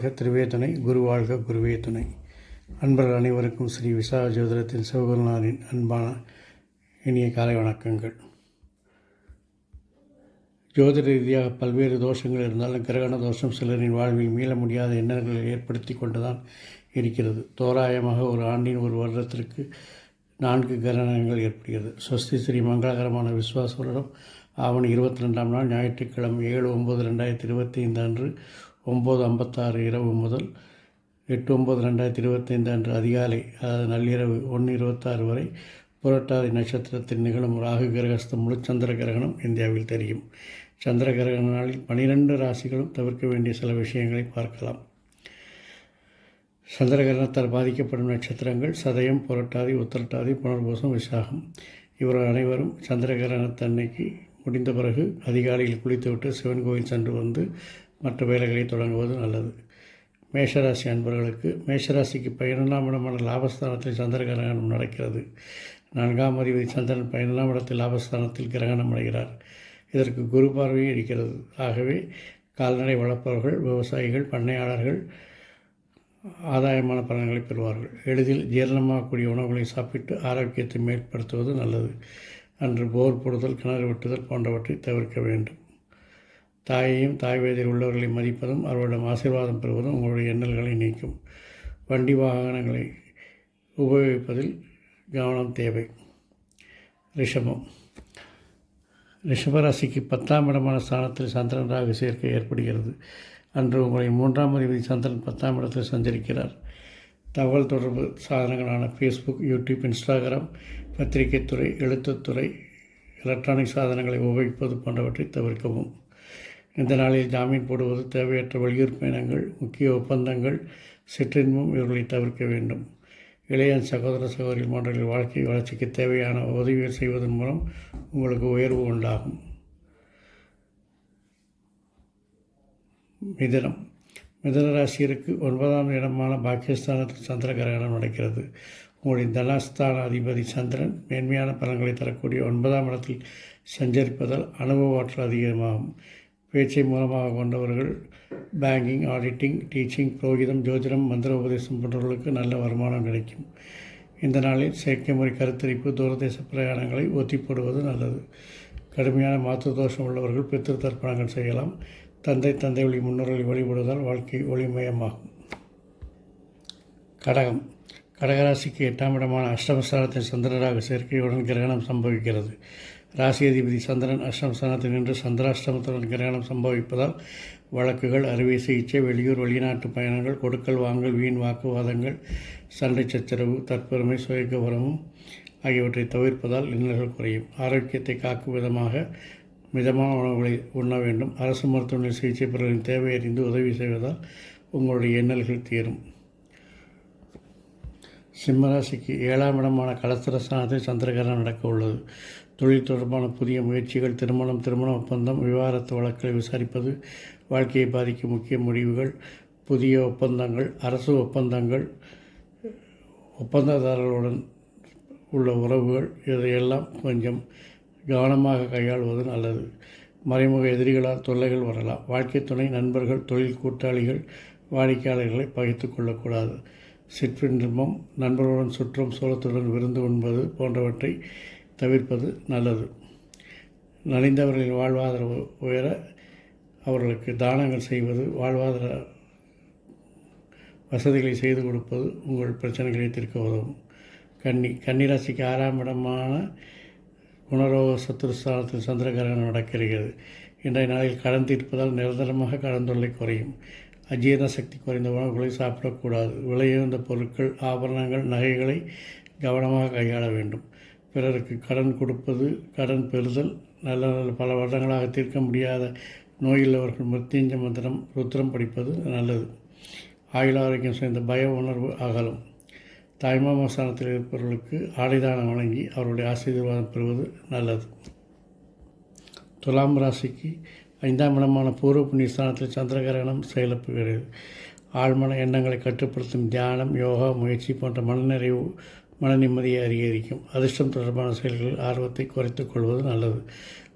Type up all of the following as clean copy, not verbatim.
வாழ்க திருவே துணை, குரு வாழ்க குருவே துணை. அன்பர்கள் அனைவருக்கும் ஸ்ரீ விசாக ஜோதிடத்தின் சிவகுருநாதரின் அன்பான இனிய காலை வணக்கங்கள். ஜோதிட ரீதியாக பல்வேறு தோஷங்கள் இருந்தாலும் கிரகண தோஷம் சிலரின் வாழ்வில் மீள முடியாத எண்ணங்களை ஏற்படுத்தி கொண்டுதான் இருக்கிறது. தோராயமாக ஒரு ஆண்டின் ஒரு வருடத்திற்கு 4 கிரகணங்கள் ஏற்படுகிறது. ஸ்வஸ்தி ஸ்ரீ மங்களகரமான விஸ்வாச வருடம் ஆவணி 22ஆம் நாள் ஞாயிற்றுக்கிழமை 7/9/2025 அன்று 9:56 இரவு முதல் 8/9/2025 அன்று அதிகாலை, அதாவது நள்ளிரவு 1:26 வரை புரட்டாதி நட்சத்திரத்தில் நிகழும் ராகு கிரகஸ்த முழு சந்திர கிரகணம் இந்தியாவில் தெரியும். சந்திர கிரகண நாளில் 12 ராசிகளும் தவிர்க்க வேண்டிய சில விஷயங்களை பார்க்கலாம். சந்திர கிரகணத்தால் பாதிக்கப்படும் நட்சத்திரங்கள் சதயம், புரட்டாதி, உத்திரட்டாதி, புனர்பூசம், விசாகம். இவர்கள் அனைவரும் சந்திர கிரகணத்தன்னைக்கு முடிந்த பிறகு அதிகாலையில் குளித்துவிட்டு சிவன் கோயில் சென்று வந்து மற்ற வேலைகளை தொடங்குவது நல்லது. மேஷராசி அன்பர்களுக்கு மேஷராசிக்கு 12ஆம் இடமான லாபஸ்தானத்தில் சந்திர கிரகணம் நடக்கிறது. 4ஆம் அதிபதி சந்திரன் 12ஆம் இடத்தில் லாபஸ்தானத்தில் கிரகணம் அடைகிறார். இதற்கு குரு பார்வையும் இருக்கிறது. ஆகவே கால்நடை வளர்ப்பவர்கள், விவசாயிகள், பண்ணையாளர்கள் ஆதாயமான பலன்களை பெறுவார்கள். எளிதில் ஜீரணமாகக்கூடிய உணவுகளை சாப்பிட்டு ஆரோக்கியத்தை மேம்படுத்துவது நல்லது. அன்று போர் போடுதல், கிணறு வெட்டுதல் போன்றவற்றை தவிர்க்க வேண்டும். தாயையும் தாய் வயதில் உள்ளவர்களை மதிப்பதும் அவர்களிடம் ஆசீர்வாதம் பெறுவதும் உங்களுடைய எண்ணல்களை நீக்கும். வண்டி வாகனங்களை உபயோகிப்பதில் கவனம் தேவை. ரிஷபம். ரிஷபராசிக்கு 10ஆம் இடமான ஸ்தானத்தில் சந்திரன் ராகு சேர்க்கை ஏற்படுகிறது. அன்று உங்களின் 3ஆம் அதிபதி சந்திரன் 10ஆம் இடத்தில் சஞ்சரிக்கிறார். தகவல் தொடர்பு சாதனங்களான ஃபேஸ்புக், யூடியூப், இன்ஸ்டாகிராம், பத்திரிகைத்துறை, எழுத்துத்துறை, எலக்ட்ரானிக் சாதனங்களை உபயோகிப்பது போன்றவற்றை தவிர்க்கவும். இந்த நாளில் ஜாமீன் போடுவது, தேவையற்ற வெளியூர் பயணங்கள், முக்கிய ஒப்பந்தங்கள், சிற்றின்பம் இவர்களை தவிர்க்க வேண்டும். இளைய சகோதர சகோதரி போன்றவர்கள் வாழ்க்கை வளர்ச்சிக்கு தேவையான உதவிகள் செய்வதன் மூலம் உங்களுக்கு உயர்வு உண்டாகும். மிதுனம். மிதுன ராசியருக்கு 9ஆம் இடமான பாக்கியஸ்தானத்தில் சந்திர கிரகணம் நடக்கிறது. உங்களுடைய தனஸ்தான அதிபதி சந்திரன் மேன்மையான பலன்களை தரக்கூடிய 9ஆம் இடத்தில் சஞ்சரிப்பதால் அனுபவ ஆற்றல் அதிகமாகும். பேச்சை மூலமாக கொண்டவர்கள் பேங்கிங், ஆடிட்டிங், டீச்சிங், புரோகிதம், ஜோதிடம், மந்திர உபதேசம் போன்றவர்களுக்கு நல்ல வருமானம் கிடைக்கும். இந்த நாளில் செயற்கை முறை கருத்தரிப்பு, தூரதேச பிரயாணங்களை ஒத்தி போடுவது நல்லது. கடுமையான மாற்று தோஷம் உள்ளவர்கள் பித்ரு தர்ப்பணங்கள் செய்யலாம். தந்தை வழி முன்னோர்களை வழிபடுவதால் வாழ்க்கை ஒளிமயமாகும். கடகம். கடகராசிக்கு 8ஆம் இடமான அஷ்டமஸ்தானத்தில் சந்திரராக சேர்க்கையுடன் கிரகணம் சம்பவிக்கிறது. ராசி அதிபதி சந்திரன் அஷ்டமஸ்தானத்தில் நின்று சந்திராஷ்டமத்துடன் கிரகணம் சம்பவிப்பதால் வழக்குகள், அறுவை சிகிச்சை, வெளியூர் வெளிநாட்டு பயணங்கள், கொடுக்கல் வாங்கல், வீண் வாக்குவாதங்கள், சண்டை சச்சரவு, தற்பெருமை, சுயகவரமும் ஆகியவற்றை தவிர்ப்பதால் இன்னல்கள் குறையும். ஆரோக்கியத்தை காக்கும் விதமாக மிதமான உணவுகளை உண்ண வேண்டும். அரசு மருத்துவமனையில் சிகிச்சை பெறுவதின் தேவை அறிந்து உதவி செய்வதால் உங்களுடைய எண்ணல்கள் தீரும். சிம்மராசிக்கு 7ஆம் இடமான கலஸ்திரஸ்தானத்தில் சந்திரகிரகணம் நடக்க உள்ளது. தொழில் தொடர்பான புதிய முயற்சிகள், திருமண ஒப்பந்தம், விவாகரத்து வழக்குகளை விசாரிப்பது, வாழ்க்கையை பாதிக்கும் முக்கிய முடிவுகள், புதிய ஒப்பந்தங்கள், அரசு ஒப்பந்தங்கள், ஒப்பந்ததாரர்களுடன் உள்ள உறவுகள், இதையெல்லாம் கொஞ்சம் கவனமாக கையாள்வது நல்லது. மறைமுக எதிரிகளால் தொல்லைகள் வரலாம். வாழ்க்கை துணை, நண்பர்கள், தொழில் கூட்டாளிகள், வாடிக்கையாளர்களை பகைத்து கொள்ளக்கூடாது. சிற்றின்பம், நண்பர்களுடன் சுற்றம், சோளத்துடன் விருந்து உண்பது போன்றவற்றை தவிர்ப்பது நல்லது. நலிந்தவர்களின் வாழ்வாதார உயர அவர்களுக்கு தானங்கள் செய்வது, வாழ்வாதார வசதிகளை செய்து கொடுப்பது உங்கள் பிரச்சனைகளை தீர்க்க உதவும். கன்னிராசிக்கு 6ஆம் இடமான குணரோக சத்துருஸ்தானத்தில் சந்திர கிரகணம் நடக்கிறது. இன்றைய நாளில் கடன் தீர்ப்பதால் நிரந்தரமாக கடன் தொல்லை குறையும். அஜீரண சக்தி குறைந்த உணவுகளை சாப்பிடக்கூடாது. விலையுயர்ந்த பொருட்கள், ஆபரணங்கள், நகைகளை கவனமாக கையாள வேண்டும். பிறருக்கு கடன் கொடுப்பது, கடன் பெறுதல், நல்ல பல வருடங்களாக தீர்க்க முடியாத நோயுள்ளவர்கள் மிருத்யுஞ்ச மந்திரம், ருத்ரம் படிப்பது நல்லது. ஆயுள் ஆரோக்கியம் சேர்ந்த பய உணர்வு அகலும். தாய்மாமா ஸ்தானத்தில் இருப்பவர்களுக்கு ஆடைதானம் வழங்கி அவருடைய ஆசீர்வாதம் பெறுவது நல்லது. துலாம் ராசிக்கு 5ஆம் இடமான பூர்வ புண்ணிய ஸ்தானத்தில் சந்திர கிரகணம் செயல்படுகிறது. ஆழ்மன எண்ணங்களை கட்டுப்படுத்தும் தியானம், யோகா முயற்சி போன்ற மனநிறைவு, மன நிம்மதியை அதிகரிக்கும். அதிர்ஷ்டம் தொடர்பான செயல்களில் ஆர்வத்தை குறைத்துக் கொள்வது நல்லது.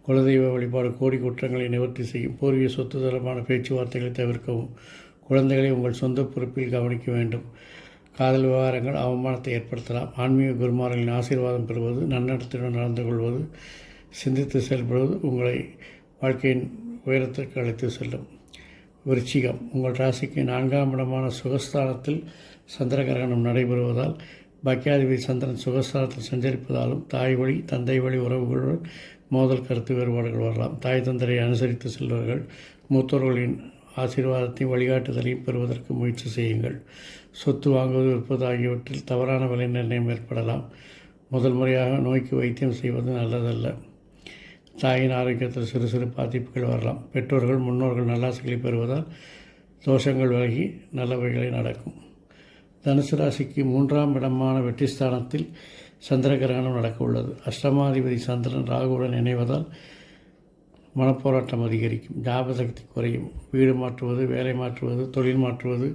குலதெய்வ வழிபாடு கோடி குற்றங்களை நிவர்த்தி செய்யும். பூர்வீக சொத்து தொடர்பான பேச்சுவார்த்தைகளை தவிர்க்கவும். குழந்தைகளை உங்கள் சொந்த பொறுப்பில் கவனிக்க வேண்டும். காதல் விவகாரங்கள் அவமானத்தை ஏற்படுத்தலாம். ஆன்மீக குருமார்களின் ஆசீர்வாதம் பெறுவது, நன்னடத்தையுடன் நடந்து கொள்வது, சிந்தித்து செயல்படுவது உங்களை வாழ்க்கையின் உயரத்திற்கு அழைத்து செல்லும். விருச்சிகம், உங்கள் ராசிக்கு 4ஆம் இடமான சுகஸ்தானத்தில் சந்திர கிரகணம் நடைபெறுவதால் பாக்கியாதிபதி சந்திரன் சுகஸ்தானத்தில் சஞ்சரிப்பதாலும் தாய் வழி தந்தை வழி உறவுகளுடன் மோதல் கருத்து வேறுபாடுகள் வரலாம். தாய் தந்தரை அனுசரித்து செல்வர்கள். மூத்தோர்களின் ஆசீர்வாதத்தையும் வழிகாட்டுதலையும் பெறுவதற்கு முயற்சி செய்யுங்கள். சொத்து வாங்குவது விற்பது ஆகியவற்றில் தவறான விலை நிர்ணயம் ஏற்படலாம். முதல் முறையாக நோய்க்கு வைத்தியம் செய்வது நல்லதல்ல. தாயின் ஆரோக்கியத்தில் சிறு சிறு பாதிப்புகள் வரலாம். பெற்றோர்கள் முன்னோர்கள் நல்லாசிகளை பெறுவதால் தோஷங்கள் விலகி நல்லவைகளை நடக்கும். தனுசு ராசிக்கு 3ஆம் இடமான வெற்றிஸ்தானத்தில் சந்திர கிரகணம் நடக்க உள்ளது. அஷ்டமாதிபதி சந்திரன் ராகுவுடன் இணைவதால் மனப்போராட்டம் அதிகரிக்கும். ஞாபகசக்தி குறையும். வீடு மாற்றுவது, வேலை மாற்றுவது, தொழில் மாற்றுவது,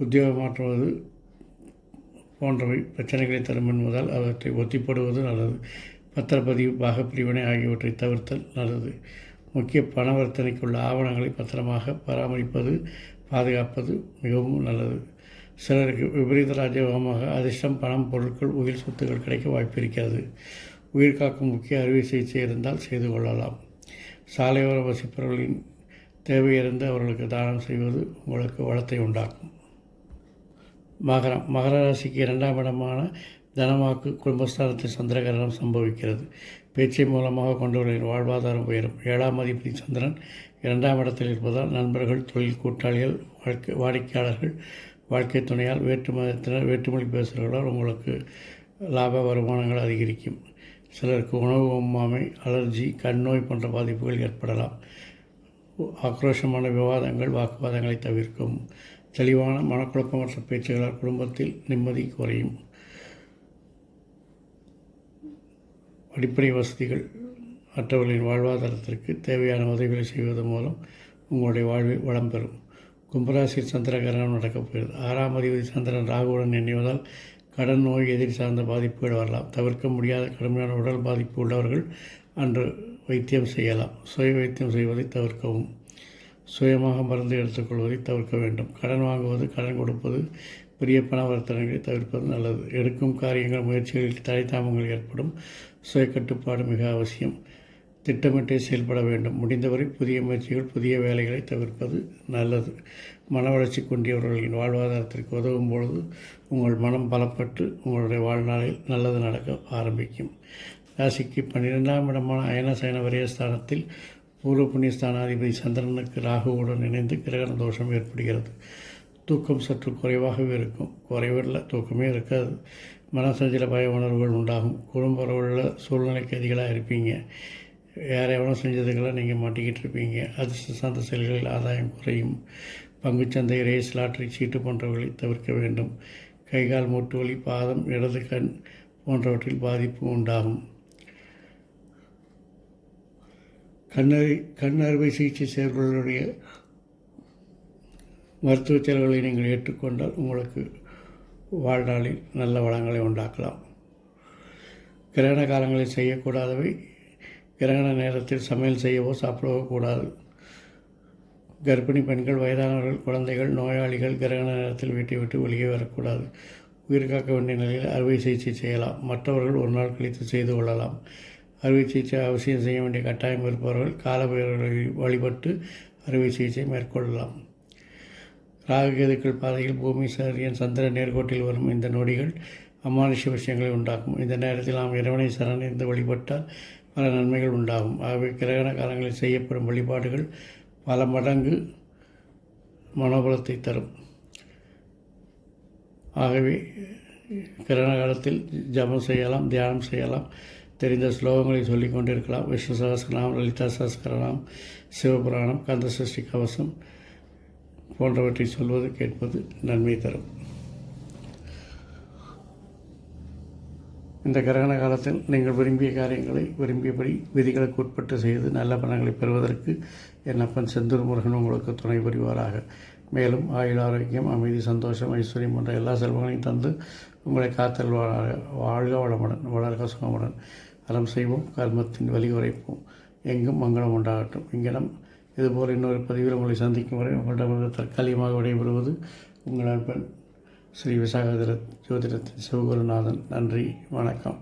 உத்தியோகம் மாற்றுவது போன்றவை பிரச்சனைகளை தரும் என்பதால் அவற்றை ஒத்திப்படுவது நல்லது. பத்திரப்பதிவு, பாகப்பிரிவினை ஆகியவற்றை தவிர்த்தல் நல்லது. முக்கிய பணவர்த்தனைக்குள்ள ஆவணங்களை பத்திரமாக பராமரிப்பது, பாதுகாப்பது மிகவும் நல்லது. சிலருக்கு விபரீத ராஜயோகமாக அதிர்ஷ்டம், பணம், பொருட்கள், உயிர் சொத்துக்கள் கிடைக்க வாய்ப்பு இருக்கிறது. உயிர் காக்கும் முக்கிய அறுவை சிகிச்சை இருந்தால் செய்து கொள்ளலாம். சாலையோர வசிப்பவர்களின் தேவையிருந்து அவர்களுக்கு தானம் செய்வது உங்களுக்கு வளத்தை உண்டாக்கும். மகரம், மகர ராசிக்கு 2ஆம் இடமான தனவாக்கு குடும்பஸ்தானத்தில் சந்திர கிரகணம் சம்பவிக்கிறது. பேச்சை மூலமாக கொண்டவர்களின் வாழ்வாதாரம் உயரும். 7ஆம் அதிபதி சந்திரன் 2ஆம் இடத்தில் இருப்பதால் நண்பர்கள், தொழில் கூட்டாளிகள், வாடிக்கையாளர்கள், வாழ்க்கை துணையால், வேற்று மதத்தினர், வேற்றுமொழி பேசுகிறவர்களால் உங்களுக்கு லாப வருமானங்கள் அதிகரிக்கும். சிலருக்கு உணவு ஒவ்வாமை, அலர்ஜி, கண் நோய் போன்ற பாதிப்புகள் ஏற்படலாம். ஆக்ரோஷமான விவாதங்கள், வாக்குவாதங்களை தவிர்க்கும். தெளிவான மனக்குழப்பமற்ற பேச்சுகளால் குடும்பத்தில் நிம்மதி குறையும். அடிப்படை வசதிகள் மற்றவர்களின் வாழ்வாதாரத்திற்கு தேவையான உதவிகளை செய்வதன் மூலம் உங்களுடைய வாழ்வில் வளம் பெறும். கும்பராசியில் சந்திர கிரகணம் நடக்கப் போகிறது. 6ஆம் அதிபதி சந்திரன் ராகுவுடன் இணைவதால் கடன், நோய், எதிரி சார்ந்த பாதிப்புகள் வரலாம். தவிர்க்க முடியாத கடுமையான உடல் பாதிப்பு உள்ளவர்கள் அன்று வைத்தியம் செய்யலாம். சுய வைத்தியம் செய்வதை தவிர்க்கவும். சுயமாக மருந்து எடுத்துக்கொள்வதை தவிர்க்க வேண்டும். கடன் வாங்குவது, கடன் கொடுப்பது, பெரிய பணவர்த்தனைகளை தவிர்ப்பது நல்லது. எடுக்கும் காரியங்கள், முயற்சிகளில் தடைத்தாமங்கள் ஏற்படும். சுய கட்டுப்பாடு மிக அவசியம். திட்டமிட்டே செயல்பட வேண்டும். முடிந்தவரை புதிய முயற்சிகள், புதிய வேலைகளை தவிர்ப்பது நல்லது. மன வளர்ச்சி கொண்டியவர்களின் வாழ்வாதாரத்திற்கு உதவும் பொழுது உங்கள் மனம் பலப்பட்டு உங்களுடைய வாழ்நாளில் நல்லது நடக்க ஆரம்பிக்கும். ராசிக்கு 12ஆம் இடமான அயன சயன விரயஸ்தானத்தில் பூர்வ புண்ணியஸ்தானாதிபதி சந்திரனுக்கு ராகுவுடன் இணைந்து கிரகண தோஷம் ஏற்படுகிறது. தூக்கம் சற்று குறைவாகவே இருக்கும். குறைவில்லை, தூக்கமே இருக்காது. மனசஞ்சல பய உணர்வுகள் உண்டாகும். குடும்ப உள்ள சூழ்நிலைக்கு அதிகளாக இருப்பீங்க. வேறு எவனோ செஞ்சதுக்கெல்லாம் நீங்கள் மாட்டிக்கிட்டு இருப்பீங்க. அதிர்ஷ்ட சார்ந்த செயல்களில் ஆதாயம் குறையும். பங்குச்சந்தை, ரேஸ், லாட்டரி சீட்டு போன்றவர்களை தவிர்க்க வேண்டும். கைகால் மூட்டு வலி, பாதம், இடது கண் போன்றவற்றில் பாதிப்பு உண்டாகும். கண் அறுவை சிகிச்சை செய்வர்களுடைய மருத்துவ செலவுகளை நீங்கள் ஏற்றுக்கொண்டால் உங்களுக்கு வாழ்நாளில் நல்ல வளங்களை உண்டாக்கலாம். கிரகண காலங்களில் செய்யக்கூடாதவை: கிரகண நேரத்தில் சமையல் செய்யவோ சாப்பிடவோ கூடாது. கர்ப்பிணி பெண்கள், வயதானவர்கள், குழந்தைகள், நோயாளிகள் கிரகண நேரத்தில் வீட்டை விட்டு வெளியே வரக்கூடாது. உயிர் காக்க வேண்டிய நிலையில் அறுவை சிகிச்சை செய்யலாம். மற்றவர்கள் ஒரு நாள் கழித்து செய்து கொள்ளலாம். அறுவை சிகிச்சை அவசியம் செய்ய வேண்டிய கட்டாயம் இருப்பவர்கள் காலபைரவர்களை வழிபட்டு அறுவை சிகிச்சை மேற்கொள்ளலாம். ராகுகேதுக்கள் பாதையில் பூமி, சூரியன், சந்திரன் நேர்கோட்டில் வரும் இந்த நொடிகள் அமானுஷ்ய விஷயங்களை உண்டாக்கும். இந்த நேரத்தில் நாம் இறைவனை சரணடைந்து வழிபட்டால் பல நன்மைகள் உண்டாகும். ஆகவே கிரகண காலங்களில் செய்யப்படும் வழிபாடுகள் பல மடங்கு மனோபலத்தை தரும். ஆகவே கிரகண காலத்தில் ஜபம் செய்யலாம், தியானம் செய்யலாம், தெரிந்த ஸ்லோகங்களை சொல்லிக் கொண்டிருக்கலாம். விஷ்ணு சகஸ்ரநாமம், லலிதா சகஸ்ரநாமம், சிவபுராணம், கந்த சஷ்டி கவசம் போன்றவற்றை சொல்வது, கேட்பது நன்மை தரும். இந்த கிரகண காலத்தில் நீங்கள் விரும்பிய காரியங்களை விரும்பியபடி விதிகளுக்கு உட்பட்டு செய்து நல்ல பலன்களை பெறுவதற்கு என் அப்பன் செந்தூர் முருகன் உங்களுக்கு துணை புரிவாராக. மேலும் ஆயுள், ஆரோக்கியம், அமைதி, சந்தோஷம், ஐஸ்வர்யம் போன்ற எல்லா செல்வங்களையும் தந்து உங்களை காத்தல்வாராக. வாழ்க வளமுடன், வளர்க சுகமுடன். அறம் செய்வோம், கர்மத்தின் வலி குறைப்போம். எங்கும் மங்களம் உண்டாகட்டும். இங்கிடம் இதுபோல் இன்னொரு பதிவில் உங்களை சந்திக்கும் வரை உங்களிடமிருந்து தற்காலிகமாக விடைபெறுவது உங்கள் நண்பன் ஸ்ரீ விசாகதர ஜோதிடத்தின் சிவகுருநாதன். நன்றி, வணக்கம்.